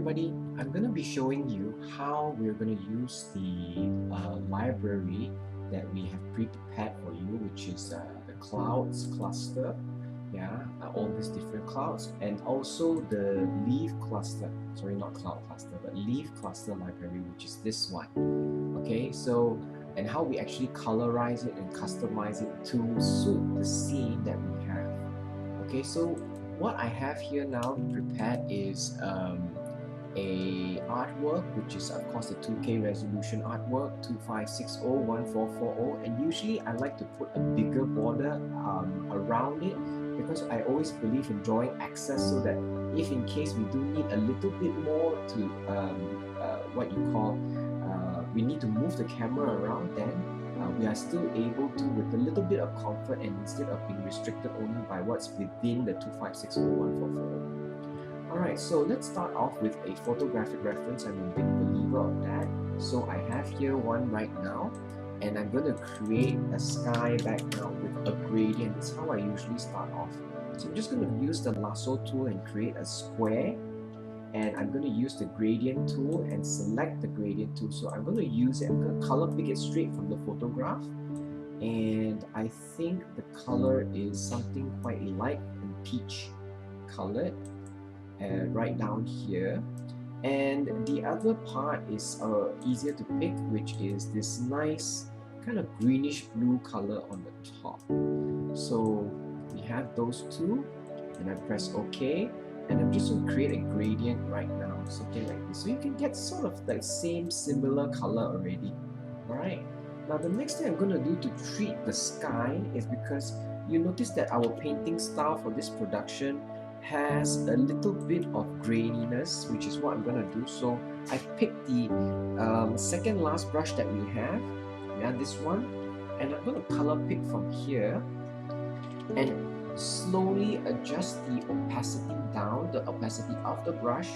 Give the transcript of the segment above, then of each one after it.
everybody, I'm going to be showing you how we're going to use the library that we have pre-prepared for you, which is the clouds cluster, yeah, all these different clouds, and also the leaf cluster, sorry, not cloud cluster, but leaf cluster library, which is this one. Okay, so, and how we actually colorize it and customize it to suit the scene that we have. Okay, so what I have here now prepared is a artwork, which is of course the 2K resolution artwork, 25601440, and usually I like to put a bigger border around it because I always believe in drawing access so that if in case we do need a little bit more to what you call we need to move the camera around, then we are still able to, with a little bit of comfort, and instead of being restricted only by what's within the 25601440. Alright, so let's start off with a photographic reference. I'm a big believer of that. So I have here one right now, and I'm going to create a sky background with a gradient. That's how I usually start off. So I'm just going to use the lasso tool and create a square. And I'm going to use the gradient tool and select the gradient tool. So I'm going to use it, I'm going to color pick it straight from the photograph. And I think the color is something quite light and peach colored. Right down here, and the other part is easier to pick, which is this nice kind of greenish blue color on the top. So we have those two, and I press OK, and I'm just going to create a gradient right now, something like this, so you can get sort of the same similar color already. Alright, now the next thing I'm going to do to treat the sky is, because you notice that our painting style for this production has a little bit of graininess, which is what I'm going to do. So I picked the second last brush that we have, yeah, this one, and I'm going to color pick from here and slowly adjust the opacity down, the opacity of the brush,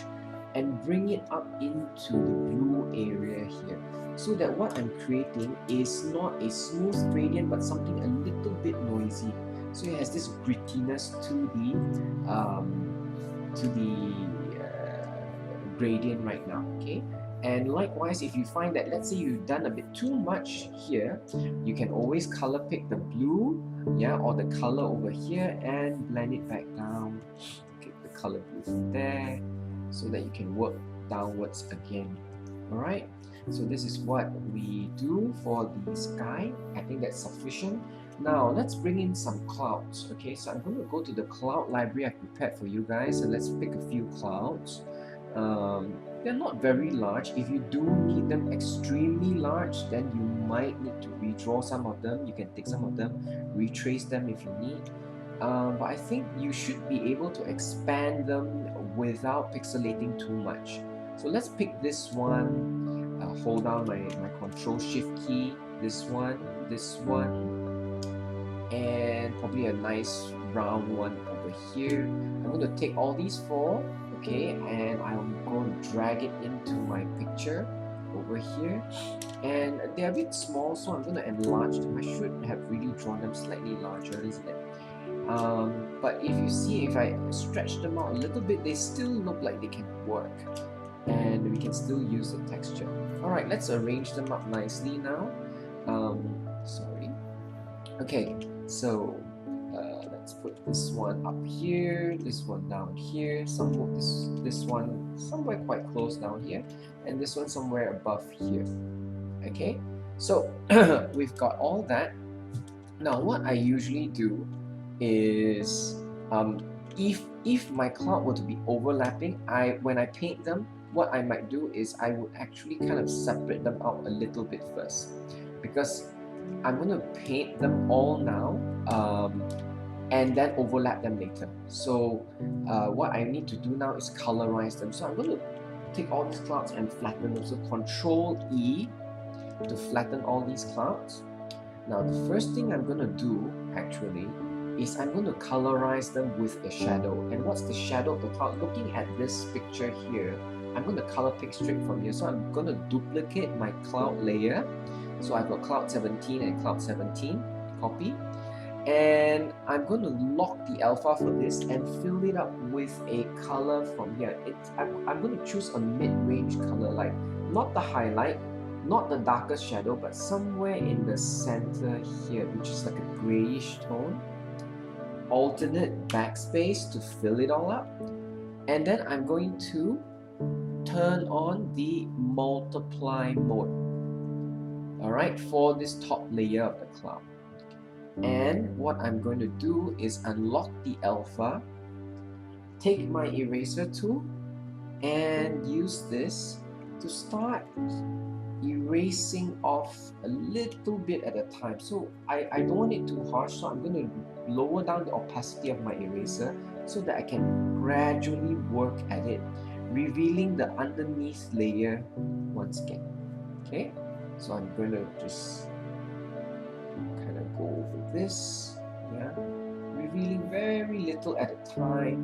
and bring it up into the blue area here, so that what I'm creating is not a smooth gradient but something a little bit noisy. So it has this grittiness to the gradient right now, okay? And likewise, if you find that, let's say you've done a bit too much here, you can always color pick the blue, yeah, or the color over here and blend it back down. Okay, the color blue from there, so that you can work downwards again. Alright, so this is what we do for the sky. I think that's sufficient. Now let's bring in some clouds. Okay, so I'm going to go to the cloud library I've prepared for you guys, and let's pick a few clouds. They're not very large. If you do need them extremely large, then you might need to redraw some of them. You can take some of them, retrace them if you need. But I think you should be able to expand them without pixelating too much. So let's pick this one, hold down my control shift key, this one, and probably a nice round one over here. I'm going to take all these four, okay, and I'm going to drag it into my picture over here. And they're a bit small, so I'm going to enlarge them. I should have really drawn them slightly larger, isn't it? But if you see, if I stretch them out a little bit, they still look like they can work, and we can still use the texture. Alright, let's arrange them up nicely now. Sorry. Okay, so let's put this one up here, this one down here, this one somewhere quite close down here, and this one somewhere above here. Okay, so we've got all that. Now what I usually do is, if my cloud were to be overlapping, when I paint them, what I might do is I would actually kind of separate them out a little bit first, because I'm going to paint them all now, and then overlap them later. So what I need to do now is colorize them. So I'm going to take all these clouds and flatten them. So Control E to flatten all these clouds. Now the first thing I'm going to do actually is I'm going to colorize them with a shadow. And what's the shadow of the cloud? Looking at this picture here, I'm going to color pick straight from here. So I'm going to duplicate my cloud layer. So I've got cloud 17 and cloud 17, copy. And I'm going to lock the alpha for this and fill it up with a color from here. I'm going to choose a mid-range color, like not the highlight, not the darkest shadow, but somewhere in the center here, which is like a grayish tone. Alternate backspace to fill it all up. And then I'm going to turn on the multiply mode, all right, for this top layer of the cloud. And what I'm going to do is unlock the alpha, take my eraser tool, and use this to start erasing off a little bit at a time. So I don't want it too harsh, so I'm going to lower down the opacity of my eraser so that I can gradually work at it, revealing the underneath layer once again. Okay, so I'm going to just kind of go over this, yeah, revealing very little at a time,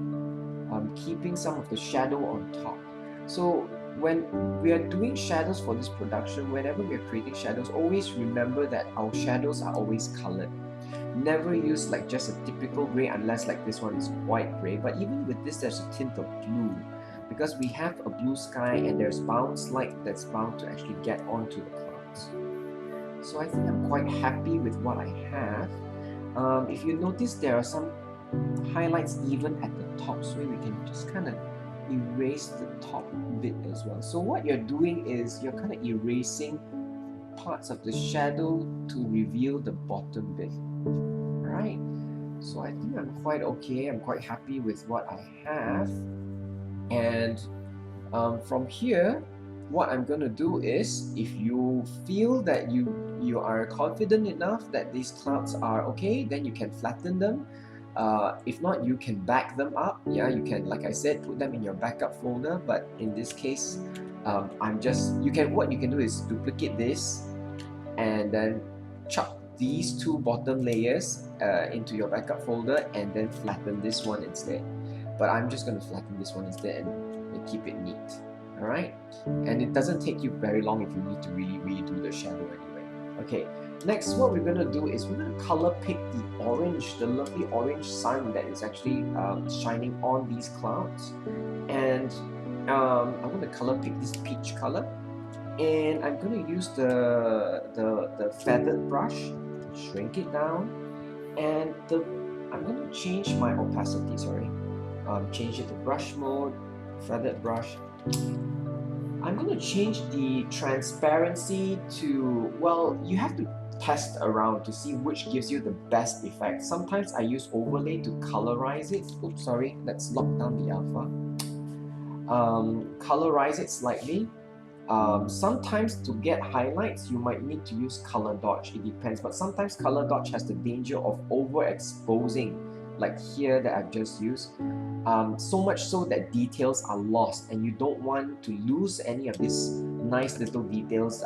keeping some of the shadow on top. So when we are doing shadows for this production, whenever we are creating shadows, always remember that our shadows are always colored. Never use like just a typical gray unless like this one is white gray, but even with this there's a tint of blue because we have a blue sky and there's bounce light that's bound to actually get onto the clouds. So I think I'm quite happy with what I have. If you notice, there are some highlights even at the top, so we can just kind of erase the top bit as well. So what you're doing is you're kind of erasing parts of the shadow to reveal the bottom bit. Alright, so I think I'm quite okay. I'm quite happy with what I have. And from here, what I'm going to do is, if you feel that you are confident enough that these clouds are okay, then you can flatten them. If not, you can back them up. Yeah, you can, like I said, put them in your backup folder. But in this case, what you can do is duplicate this and then chuck these two bottom layers into your backup folder and then flatten this one instead. But I'm just going to flatten this one instead and keep it neat. Alright, and it doesn't take you very long if you need to really redo the shadow anyway. Okay, next what we're going to do is we're going to color pick the orange, the lovely orange sun that is actually shining on these clouds. And I'm going to color pick this peach color, and I'm going to use the feathered brush, shrink it down, and I'm going to change my opacity, change it to brush mode, feathered brush. I'm going to change the transparency to, well, you have to test around to see which gives you the best effect. Sometimes I use overlay to colorize it. Oops, sorry, let's lock down the alpha. Colorize it slightly. Sometimes to get highlights, you might need to use color dodge. It depends, but sometimes color dodge has the danger of overexposing, like here that I've just used. So much so that details are lost, and you don't want to lose any of these nice little details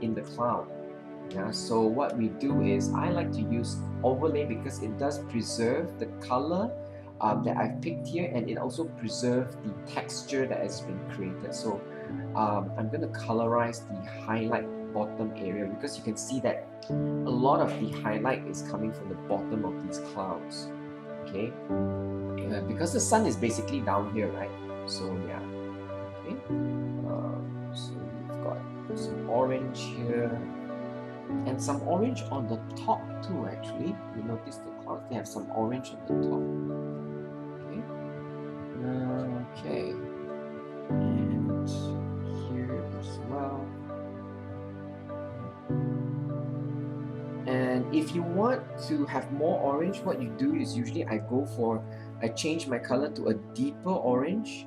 in the cloud. Yeah, so what we do is I like to use overlay because it does preserve the color that I've picked here, and it also preserves the texture that has been created. So I'm going to colorize the highlight bottom area because you can see that a lot of the highlight is coming from the bottom of these clouds. Okay, because the sun is basically down here, right? So yeah, okay. So you've got some orange here and some orange on the top too. Actually, you notice the clouds, they have some orange on the top. Okay, and here as well. And if you want to have more orange, what you do is usually I change my color to a deeper orange,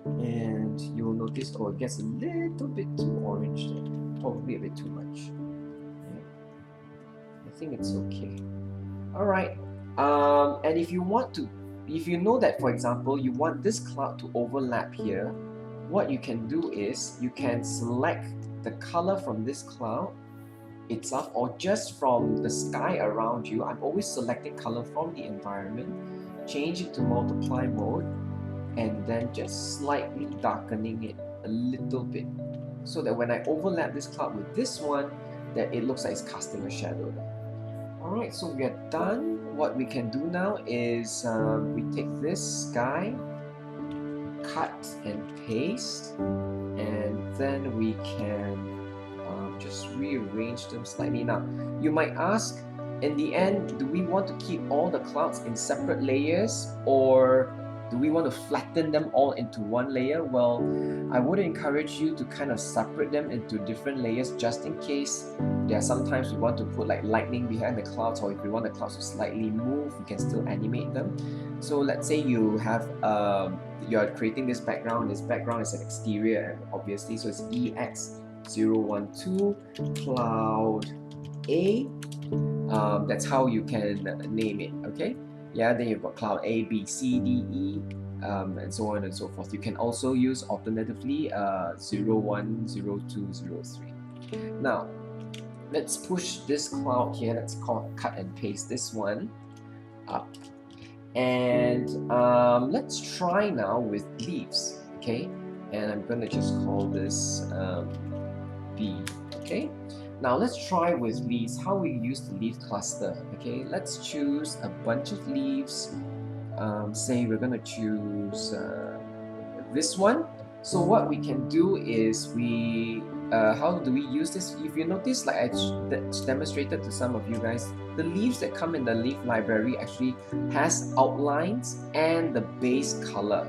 and you'll notice, oh, it gets a little bit too orange there, probably a bit too much. Yeah. I think it's okay. Alright, and if you know that, for example, you want this cloud to overlap here, what you can do is you can select the color from this cloud itself or just from the sky around you. I'm always selecting color from the environment, change it to multiply mode, and then just slightly darkening it a little bit so that when I overlap this cloud with this one, that it looks like it's casting a shadow there. Alright, so we are done. What we can do now is we take this guy, cut and paste, and then we can just rearrange them slightly. Now, you might ask, in the end, do we want to keep all the clouds in separate layers, or do we want to flatten them all into one layer? Well, I would encourage you to kind of separate them into different layers just in case. There are sometimes we want to put like lightning behind the clouds, or if we want the clouds to slightly move, we can still animate them. So let's say you have you're creating this background is an exterior, obviously, so it's EX012 cloud A. That's how you can name it, okay? Yeah, then you've got cloud A, B, C, D, E, and so on and so forth. You can also use alternatively 01, 02, 03. Now, let's push this cloud here, let's cut and paste this one up. And let's try now with leaves, okay? And I'm gonna just call this B, okay? Now let's try with leaves, how we use the leaf cluster, okay? Let's choose a bunch of leaves. Say we're gonna choose this one. So what we can do is how do we use this? If you notice, like I demonstrated to some of you guys, the leaves that come in the leaf library actually has outlines and the base color.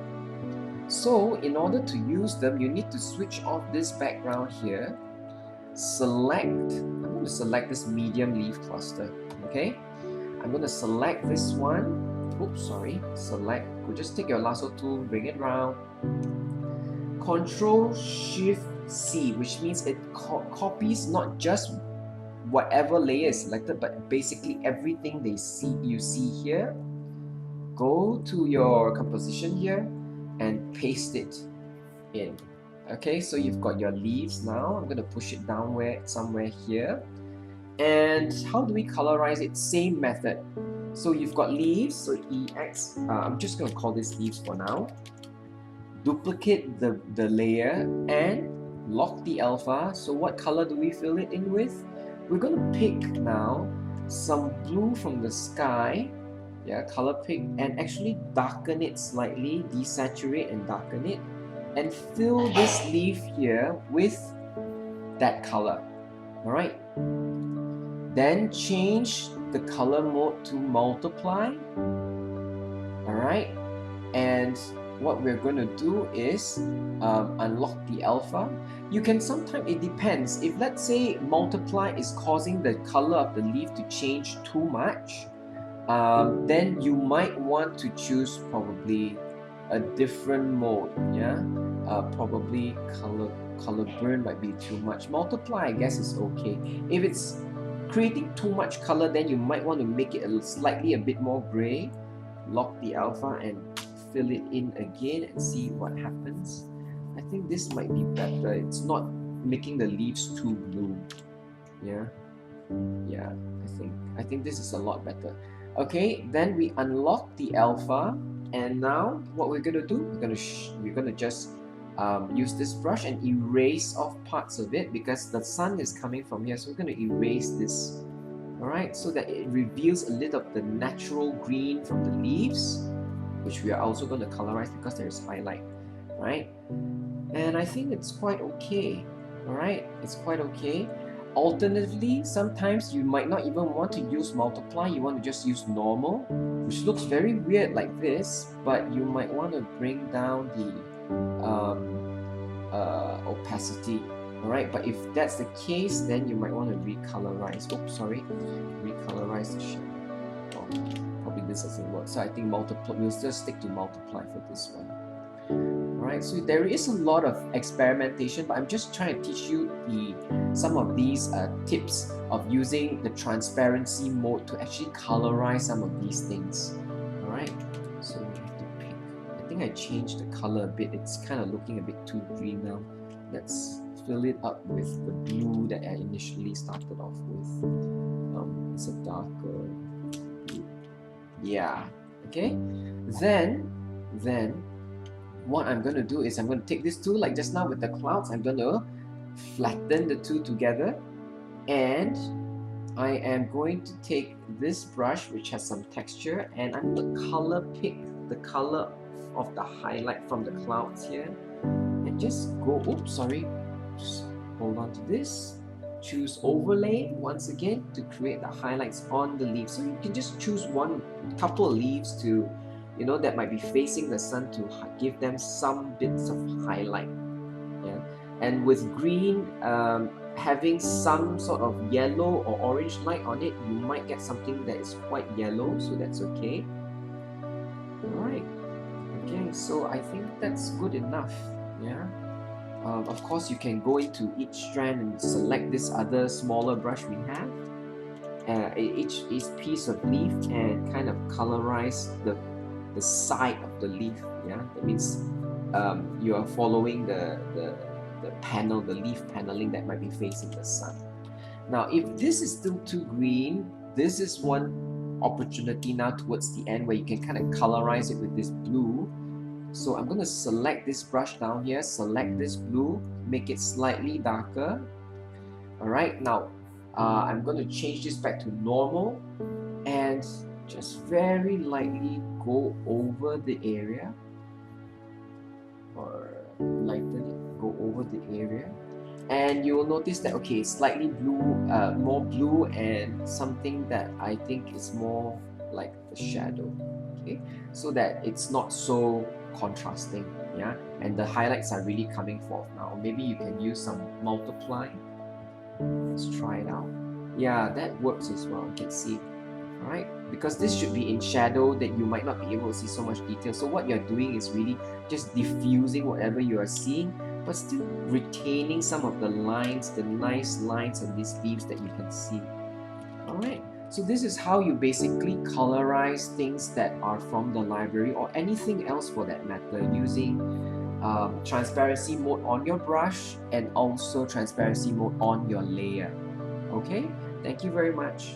So in order to use them, you need to switch off this background here. I'm going to select this medium leaf cluster, okay? I'm going to select this one. Oops, sorry. Select. We'll just take your lasso tool, bring it round. Control-Shift-C, which means it copies not just whatever layer is selected, but basically everything you see here. Go to your composition here and paste it in. Okay, so you've got your leaves now. I'm going to push it down somewhere here. And how do we colorize it? Same method. So you've got leaves, so EX. I'm just going to call this leaves for now. Duplicate the layer and lock the alpha. So what color do we fill it in with? We're going to pick now some blue from the sky. Yeah, color pick, and actually darken it slightly, desaturate and darken it, and fill this leaf here with that color. All right. Then change the color mode to multiply. All right. And what we're going to do is unlock the alpha. You can sometimes, it depends. If let's say multiply is causing the color of the leaf to change too much, then you might want to choose probably a different mode. Yeah, probably color burn might be too much. Multiply, I guess, is okay. If it's creating too much color, then you might want to make it slightly a bit more gray. Lock the alpha and fill it in again and see what happens. I think this might be better. It's not making the leaves too blue. Yeah, I think this is a lot better. Okay, then we unlock the alpha, and now what we're gonna do, we're gonna just use this brush and erase off parts of it, because the sun is coming from here, so we're gonna erase this. All right, so that it reveals a little of the natural green from the leaves, which we are also going to colorize because there is highlight, right? And I think it's quite okay. All right, it's quite okay. Alternatively, sometimes you might not even want to use multiply, you want to just use normal, which looks very weird like this, but you might want to bring down the opacity. Alright, but if that's the case, then you might want to recolorize. Oops, sorry. Recolorize the shadow. Oh, probably this doesn't work. So I think multiply, we'll just stick to multiply for this one. Alright, so there is a lot of experimentation, but I'm just trying to teach you some of these tips of using the transparency mode to actually colorize some of these things. Alright, so we have to pick. I think I changed the color a bit. It's kind of looking a bit too green now. Let's fill it up with the blue that I initially started off with. It's a darker blue. Yeah, okay. Then what I'm going to do is I'm going to take this tool, like just now with the clouds, I'm going to flatten the two together and I am going to take this brush which has some texture, and I'm going to color pick the color of the highlight from the clouds here, and just go, oops, sorry, just hold on to this, choose overlay once again to create the highlights on the leaves. So you can just choose one couple of leaves to, you know, that might be facing the sun to give them some bits of highlight. Yeah, and with green having some sort of yellow or orange light on it, you might get something that is quite yellow, so that's okay. All right, okay, so I think that's good enough. Yeah. Of course, you can go into each strand and select this other smaller brush we have, each piece of leaf, and kind of colorize the side of the leaf. Yeah, that means you are following the panel, the leaf paneling that might be facing the sun. Now, if this is still too green, this is one opportunity now towards the end where you can kind of colorize it with this blue. So I'm going to select this brush down here, select this blue, make it slightly darker. All right, now I'm going to change this back to normal and just very lightly go over the area, or lighten it, go over the area. And you will notice that, okay, it's slightly blue, more blue, and something that I think is more like the shadow, okay, so that it's not so contrasting, yeah, and the highlights are really coming forth now. Maybe you can use some multiply. Let's try it out. Yeah, that works as well. You can see, all right, because this should be in shadow that you might not be able to see so much detail. So what you're doing is really just diffusing whatever you are seeing, but still retaining some of the lines, the nice lines on these leaves that you can see. All right, so this is how you basically colorize things that are from the library, or anything else for that matter, using transparency mode on your brush and also transparency mode on your layer. Okay, thank you very much.